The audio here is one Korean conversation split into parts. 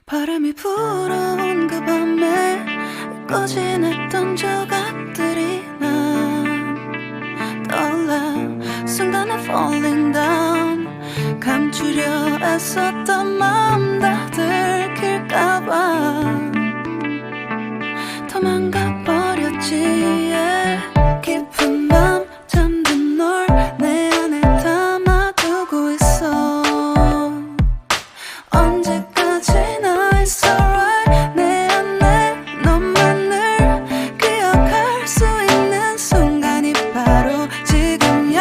바람이 불어온 그 밤에 꺼진 했던 조각들이 난 떠올라. 순간에 falling down. 감추려 애썼던 마음 다 들킬까봐 도망가 버렸지. yeah. 깊은 밤 잠든 널 내 안에 담아두고 있어. 언제까지나 it's alright. 내 안에 너만을 기억할 수 있는 순간이 바로 지금이야.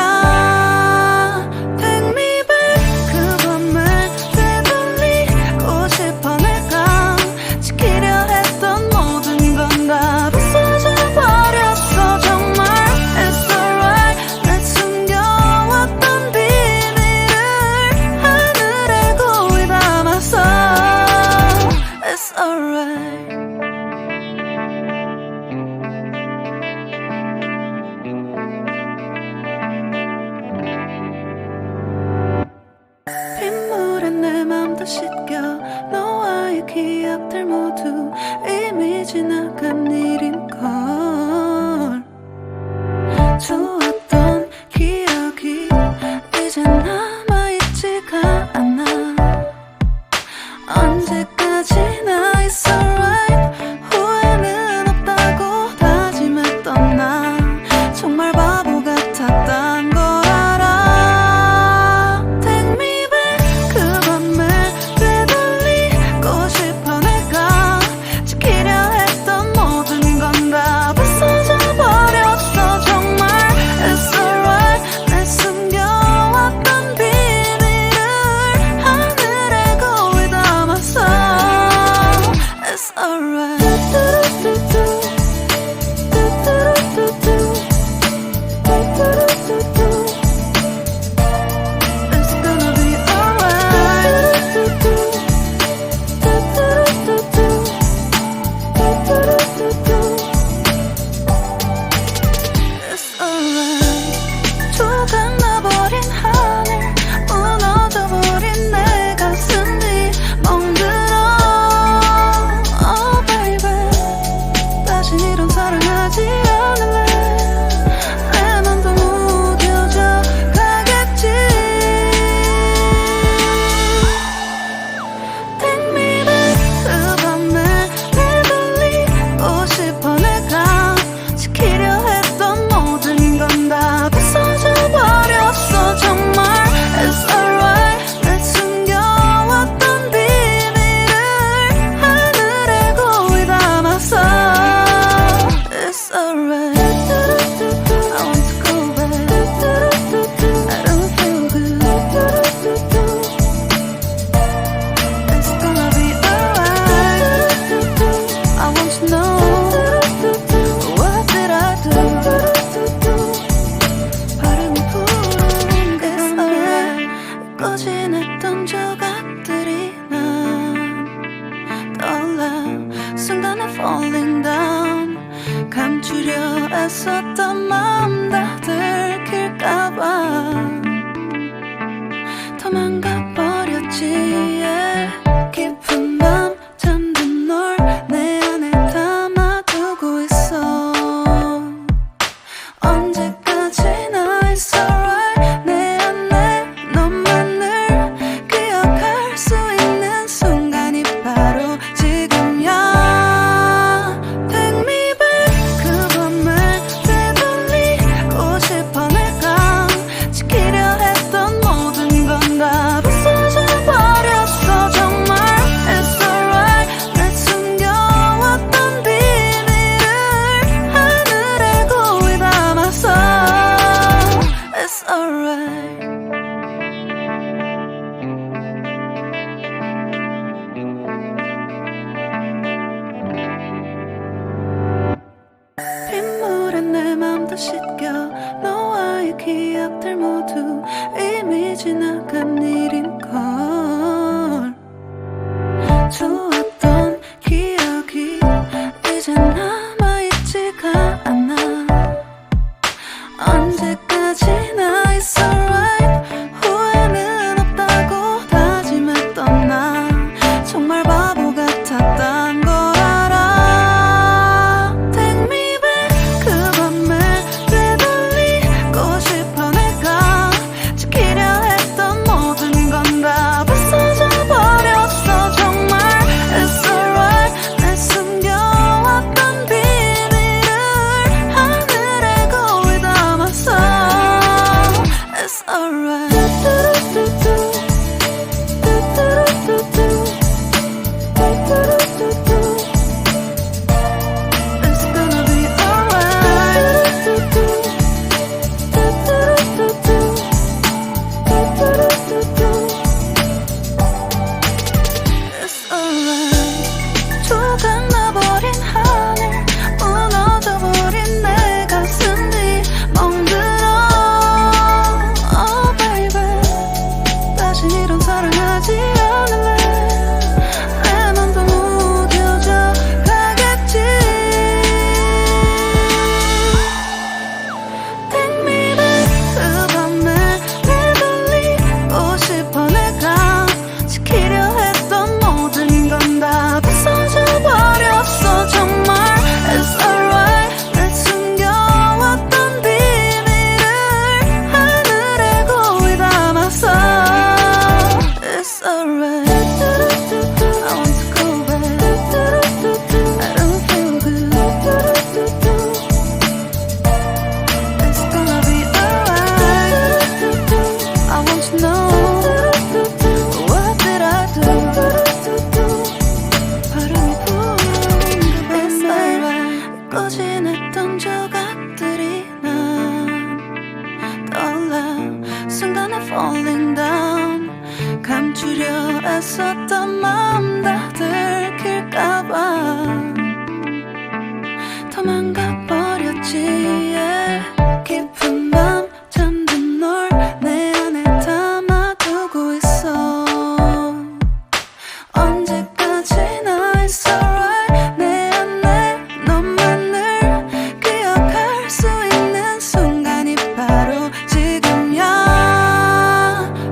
Take me back. 그 밤을 되돌리고 싶어. 내가 지키려 했던 모든 건 다 부서져 버렸어. 정말 it's alright. 내 숨겨왔던 비밀을 하늘에 고이 담았어. It's alright. 빗물에 내 맘도 씻겨. 너와의 기억들 모두 이미 지나간 일인걸. 좋았던 기억이 이제 남아있지가 않아. 언제까지나 it's alright. 후회는 없다고 다짐했던 나 정말 바보 같았단 걸 알아. Take me back. 그 밤을 되돌리고 싶어. 내가 지키려 했던 모든 건 다 부서져 버렸어. 정말 it's alright. 내 숨겨왔던 비밀을 하늘에 고이 담았어. It's alright. It's gonna be alright. It's alright. 조각나버린 하늘, 무너져버린 내 가슴이 멍들어. Oh baby, 다신 이런 사랑하지 않을래. 내 맘도 무뎌져 가겠지. Take me back. 그 밤을 되돌리고 싶어. 내가 지키려 했던 모든 건 다 부서져 버렸어. 정말 it's alright. 내 숨겨왔던 비밀을 하늘에 고이 담았어. It's alright. I want to go back. I don't feel good. It's gonna be alright. I want to know what did I do. 바람이 불어온 그 밤에 꺼진 했던 조각들이 난 떠올라. 순간에 falling down. 감추려 애썼던 마음 다 들킬까봐 도망가 버렸지. yeah. 깊은 밤 잠든 널 내 안에 담아두고 있어. 언제까지나 it's alright. 내 안에 너만을 기억할 수 있는 순간이 바로 지금이야. Take me back. 그 밤을 되돌리고 싶어. 내가 지키려 했던 모든 건 다 부서져 버렸어. 정말 it's alright. 내 숨겨왔던 비밀을 하늘에 고이 담았어. It's alright. 빗물에 내 맘도 씻겨. 너와의 기억들 모두 이미 지나간 일인걸. 좋았던 기억이 이제 남아있지가 않아. 언제까지나 it's alright. 후회는 없다고 다짐했던 나 정말 바보 감추려 애썼던 마음 다 들킬까봐 도망가 버렸지 yeah. 깊은 밤 잠든 널 내 안에 담아두고 있어 언제까지나 it's alright 내 안에 너만을 기억할 수 있는 순간이 바로 지금이야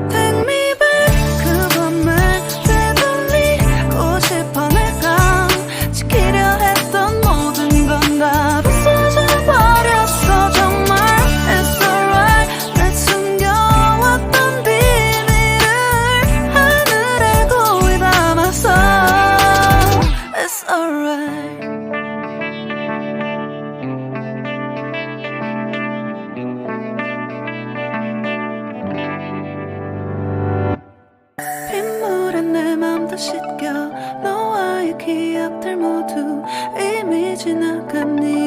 Take me back 그 밤을 되돌리고 싶어 내가 지키려 했던 모든 건 다 부서져 버렸어 정말 It's alright 날 숨겨왔던 비밀을 하늘에 고이 담았어 It's alright 빗물에 내 맘도 씻겨 너와의 기억들 모두 이미 지나간 네